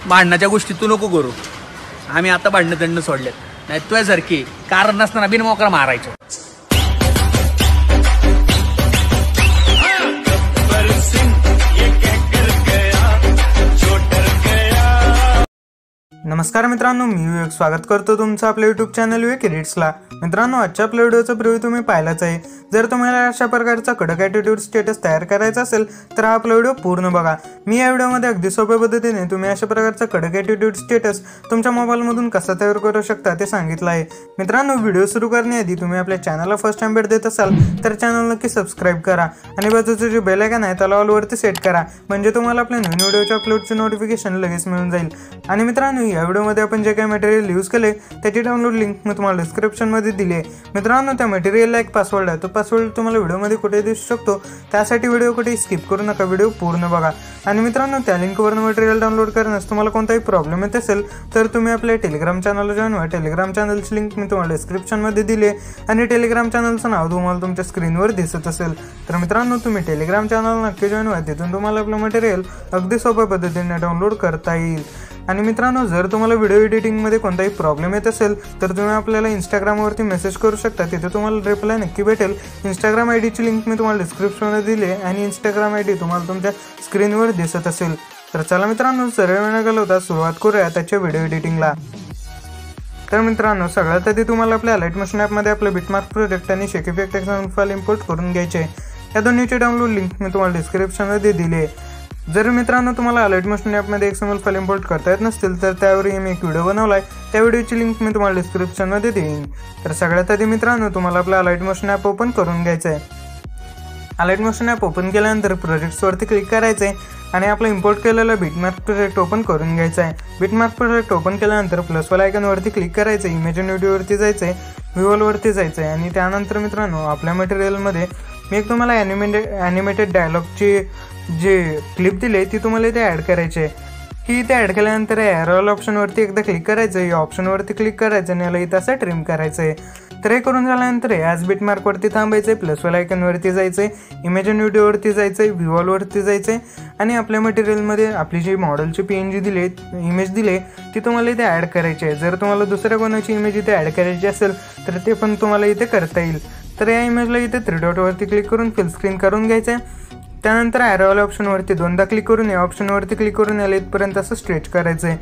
भांडणाच्या गोष्टी तू नको करू. आम्ही आता भांडणं दंड सोडलेत, नाही तुझ्यासारखी कारण नसताना बिनमोकरा मारायचो. नमस्कार मित्रांनो, मी विवेक स्वागत करतो तुमचं आपल्या यूट्यूब चॅनल विवेक एडिट्सला. मित्रांनो, आजच्या आपल्या व्हिडिओचा प्रिव्ह्यू तुम्ही पाहिलाच आहे. जर तुम्हाला अशा प्रकारचा कडक ॲटिट्यूड स्टेटस तयार करायचा असेल तर हा आपला व्हिडिओ पूर्ण बघा. मी या व्हिडिओमध्ये अगदी सोप्या पद्धतीने तुम्ही अशा प्रकारचा कडक ॲटिट्यूड स्टेटस तुमच्या मोबाईलमधून कसा तयार करू शकता ते सांगितलं आहे. मित्रांनो, व्हिडिओ सुरू करण्याआधी तुम्ही आपल्या चॅनलला फर्स्ट टाइम भेट देत असाल तर चॅनल नक्की सबस्क्राईब करा आणि बाजूचं जे बेल आयकॉन आहे त्याला ऑलवरती सेट करा, म्हणजे तुम्हाला आपल्या नवीन व्हिडिओच्या अपलोडचे नोटिफिकेशन लगेच मिळून जाईल. आणि मित्रांनो, या व्हिडिओमध्ये आपण जे काही मटेरियल यूज केले त्याची डाउनलोड लिंक मी तुम्हाला डिस्क्रिप्शनमध्ये दिली आहे. मित्रांनो, त्या मटेरियलला एक पासवर्ड आहे, तो पासवर्ड तुम्हाला व्हिडिओमध्ये कुठे दिसू शकतो. त्यासाठी व्हिडिओ कुठे स्किप करू नका, व्हिडिओ पूर्ण बघा. आणि मित्रांनो, त्या लिंकवरून मटेरियल डाउनलोड करण्यास तुम्हाला कोणताही प्रॉब्लेम येत असेल तर तुम्ही आपल्या टेलिग्राम चॅनलला जॉईन व्हा. टेलिग्राम चॅनलची लिंक मी तुम्हाला डिस्क्रिप्शनमध्ये दिली आहे आणि टेलिग्राम चॅनलचं नाव तुम्हाला तुमच्या स्क्रीनवर दिसत असेल. तर मित्रांनो, तुम्ही टेलिग्राम चॅनल नक्की जॉईन व्हा, तिथून तुम्हाला आपलं मटेरियल अगदी सोप्या पद्धतीने डाउनलोड करता येईल. आणि मित्रांनो, जर तुम्हाला व्हिडिओ एडिटिंगमध्ये कोणताही प्रॉब्लेम येत असेल तर तुम्ही आपल्याला इंस्टाग्रामवरती मेसेज करू शकता, तिथे तुम्हाला रिप्लाय नक्की भेटेल. इंस्टाग्राम आय डीची लिंक मी तुम्हाला डिस्क्रिप्शनमध्ये दिली आहे आणि इंस्टाग्राम आय डी तुम्हाला तुमच्या स्क्रीनवर दिसत असेल. तर चला मित्रांनो, सर्व वेळ न घालवता सुरुवात करूया त्याच्या व्हिडिओ एडिटिंगला. तर मित्रांनो, सगळ्यात आधी तुम्हाला आपल्या अलाइटमोशन ॲपमध्ये आपलं बिटमार्क प्रोजेक्ट आणि शेक इफेक्ट फाईल इम्पोर्ट करून घ्यायचे. या दोन्हीची डाउनलोड लिंक मी तुम्हाला डिस्क्रिप्शनमध्ये दिली आहे. जर मित्रांनो तुम्हाला अलाइटमोशन ॲपमध्ये XML फाईल इम्पोर्ट करता येत नसतील तर त्यावरही मी एक व्हिडिओ बनवला आहे, त्या व्हिडिओची लिंक मी तुम्हाला डिस्क्रिप्शनमध्ये देईन. तर सगळ्यात आधी मित्रांनो, तुम्हाला आपलं अलाइटमोशन ॲप ओपन करून घ्यायचं आहे. अलाइटमोशन ॲप ओपन केल्यानंतर प्रोजेक्ट्सवरती क्लिक करायचं आहे आणि आपलं इम्पोर्ट केलेलं बिटमार्क प्रोजेक्ट ओपन करून घ्यायचं आहे. बिटमार्क प्रोजेक्ट ओपन केल्यानंतर प्लसवाला आयकॉनवरती क्लिक करायचं आहे, इमेज आणि व्हिडिओवरती जायचं आहे, व्ह्यूअलवरती जायचं आहे आणि त्यानंतर मित्रांनो आपल्या मटेरियलमध्ये मी एक तुम्हाला ॲनिमेटेड डायलॉगची जे क्लिप दिली ती तुम्हाला इथे ॲड करायची आहे. ही इथे ॲड केल्यानंतर ॲरोल ऑप्शनवरती एकदा क्लिक करायचं आहे, या ऑप्शनवरती क्लिक करायचं आणि याला इथं असं ट्रिम करायचं आहे. तर हे करून झाल्यानंतर ॲज बिटमार्कवरती थांबायचं आहे, प्लसवाला आयकॉनवरती जायचं आहे, इमेज आणि व्हिडिओवरती जायचं आहे, व्ह्यूअलवरती जायचं आहे आणि आपल्या मटेरियलमध्ये आपली जी मॉडेलची PNG दिली इमेज दिली ती तुम्हाला इथे ॲड करायची आहे. जर तुम्हाला दुसऱ्या कोणाची इमेज इथे ॲड करायची असेल तर ते पण तुम्हाला इथे करता येईल. तर या इमेजला इथे 3 डॉटवरती क्लिक करून फुल स्क्रीन करून घ्यायचं आहे. त्यानंतर ॲरोवाल्या ऑप्शनवरती दोनदा क्लिक करून या ऑप्शनवरती क्लिक करून याला इथपर्यंत असं स्ट्रेच करायचं आहे.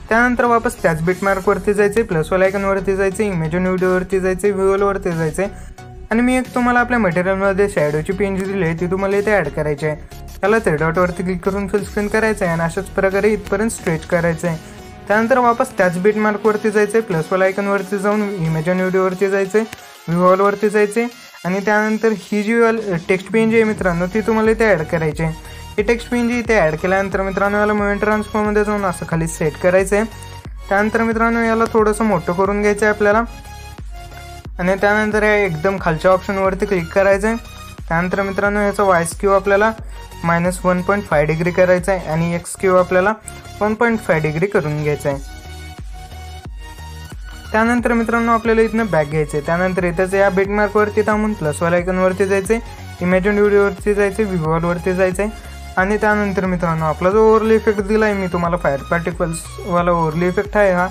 त्यानंतर वापस त्याच बिटमार्कवरती जायचं आहे, प्लसवाला आयकॉनवरती जायचं आहे, इमेज आणि व्हिडिओवरती जायचं आहे, व्ह्यूअलवरती जायचं आहे आणि मी एक तुम्हाला आपल्या मटेरियलमध्ये शॅडोची PNG दिली आहे ती तुम्हाला इथे ॲड करायची आहे. त्याला 3 डॉटवरती क्लिक करून फुल स्क्रीन करायचं आहे आणि अशाच प्रकारे इथपर्यंत स्ट्रेच करायचं आहे. त्यानंतर वापस त्याच बिटमार्कवरती जायचं आहे, प्लसवाला आयकॉनवरती जाऊन इमेज आणि व्हिडिओवरती जायचं आहे, व्ह्यूअलवरती जायचं आहे आणि त्यानंतर ही जी टेक्स्ट PNG आहे मित्रांनो ती तुम्हाला इथे ॲड करायची आहे. ही टेक्स्ट PNG इथे ॲड केल्यानंतर मित्रांनो याला मूव्हमेंट ट्रान्सफॉर्ममध्ये जाऊन असं खाली सेट करायचं आहे. त्यानंतर मित्रांनो याला थोडंसं मोठं करून घ्यायचं आहे आपल्याला आणि त्यानंतर या एकदम खालच्या ऑप्शनवरती क्लिक करायचं आहे. त्यानंतर मित्रांनो याचा वाय स्क्यू आपल्याला -1.5 डिग्री करायचा आहे आणि एक्स स्क्यू आपल्याला 1.5 डिग्री करून घ्यायचा आहे. त्यानंतर मित्रांनो आपल्याला इथनं बॅक घ्यायचं आहे. त्यानंतर इथंच या बिटमार्कवरती थांबून प्लसवाला आयकॉनवरती जायचं आहे, इमेज आणि व्हिडिओवरती जायचं आहे, व्ह्यूअलवरती जायचं आहे आणि त्यानंतर मित्रांनो आपला जो ओव्हरले इफेक्ट दिला आहे मी तुम्हाला फायर पार्टिकल्सवाला ओव्हरले इफेक्ट आहे हा,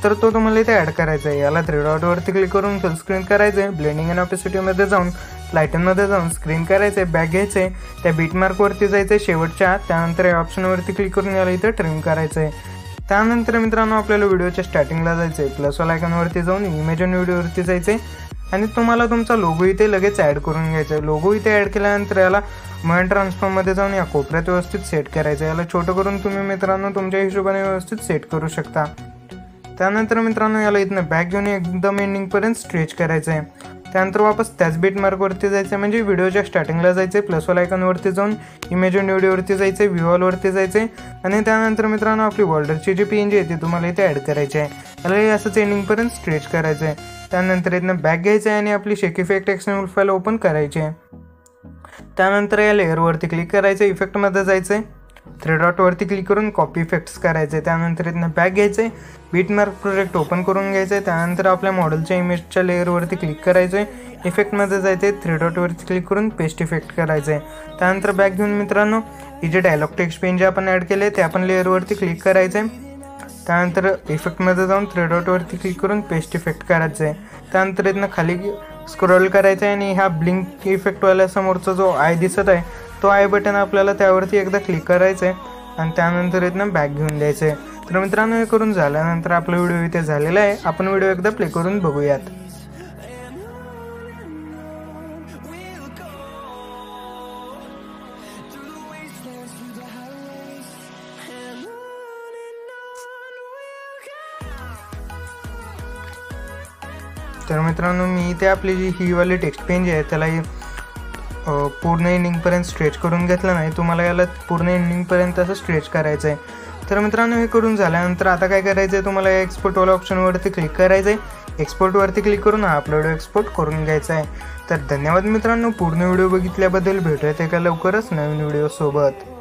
तर तो तुम्हाला इथे ॲड करायचा आहे. याला 3 डॉटवरती क्लिक करून फुल स्क्रीन करायचं आहे, ब्लेंडिंग अँड ऑपेसिटीमध्ये जाऊन लाईटनमध्ये जाऊन स्क्रीन करायचं आहे, बॅक घ्यायचं आहे, त्या बिटमार्कवरती जायचं आहे शेवटच्या, त्यानंतर या ऑप्शनवरती क्लिक करून याला इथं ट्रिम करायचं आहे. त्यानंतर मित्रांनो आपल्याला व्हिडिओच्या स्टार्टिंगला जायचं आहे, प्लसवाला आयकॉनवरती जाऊन इमेज आणि व्हिडिओवरती जायचं आहे आणि तुम्हाला तुमचा लोगो इथे लगेच ॲड करून घ्यायचा आहे. लोगो इथे ॲड केल्यानंतर याला मूव्हमेंट ट्रान्सफॉर्ममध्ये जाऊन या कोपऱ्यात व्यवस्थित सेट करायचं आहे. याला छोटं करून तुम्ही मित्रांनो तुमच्या हिशोबाने व्यवस्थित सेट करू शकता. त्यानंतर मित्रांनो याला इथनं बॅक घेऊन एकदम एंडिंगपर्यंत स्ट्रेच करायचं आहे. त्यानंतर वापस त्याच बिटमार्कवरती जायचं आहे, म्हणजे व्हिडिओच्या स्टार्टिंगला जायचं आहे, प्लसवाला आयकॉनवरती जाऊन इमेज आणि व्हिडिओवरती जायचं आहे, व्ह्यूअलवरती जायचं आहे आणि त्यानंतर मित्रांनो आपली बॉर्डरची जी PNG आहे ती तुम्हाला इथे ॲड करायची आहे. याला असंच एंडिंगपर्यंत स्ट्रेच करायचं आहे. त्यानंतर इथनं बॅक घ्यायचं आहे आणि आपली शेक इफेक्ट XML फाईल ओपन करायची आहे. त्यानंतर या लेअरवरती क्लिक करायचं आहे, इफेक्टमध्ये जायचं आहे थ्री डॉटवरती क्लिक करून कॉपी इफेक्ट्स करायचे. त्यानंतर इथनं बॅक घ्यायचं आहे, बीटमार्क प्रोजेक्ट ओपन करून घ्यायचं आहे. त्यानंतर आपल्या मॉडेलच्या इमेजच्या लेअरवरती क्लिक करायचं आहे, इफेक्टमध्ये जायचं आहे, थ्री डॉटवरती क्लिक करून पेस्ट इफेक्ट करायचं आहे. त्यानंतर बॅक घेऊन मित्रांनो ही जे डायलॉग टेक्स्ट पेन जे आपण ॲड केले ते आपण लेअरवरती क्लिक करायचं आहे. त्यानंतर इफेक्टमध्ये जाऊन थ्री डॉटवरती क्लिक करून पेस्ट इफेक्ट करायचं आहे. त्यानंतर इथनं खाली स्क्रोल करायचं आहे आणि ह्या ब्लिंक इफेक्टवाल्या समोरचा जो आय दिसत आहे तो आय बटन आपल्याला त्यावरती एकदा क्लिक करायचं आहे आणि त्यानंतर इथनं बॅक घेऊन द्यायचं आहे. तर मित्रांनो हे करून झाल्यानंतर आपला व्हिडिओ इथे झालेला आहे. आपण व्हिडिओ एकदा प्ले करून बघूयात. तर मित्रांनो मी इथे आपली जी ही वाली टेक्स्ट पेन जी आहे त्याला पूर्ण एंडिंगपर्यंत स्ट्रेच करून घेतलं नाही. तुम्हाला याला पूर्ण एंडिंगपर्यंत असं स्ट्रेच करायचं आहे. तर मित्रांनो हे करून झाल्यानंतर आता काय करायचं आहे, तुम्हाला या एक्सपोर्टवाला ऑप्शनवरती क्लिक करायचं आहे. एक्सपोर्टवरती क्लिक करून हा आपला व्हिडिओ एक्सपोर्ट करून घ्यायचा आहे. तर धन्यवाद मित्रांनो पूर्ण व्हिडिओ बघितल्याबद्दल. भेटूयात एका लवकरच नवीन व्हिडिओसोबत.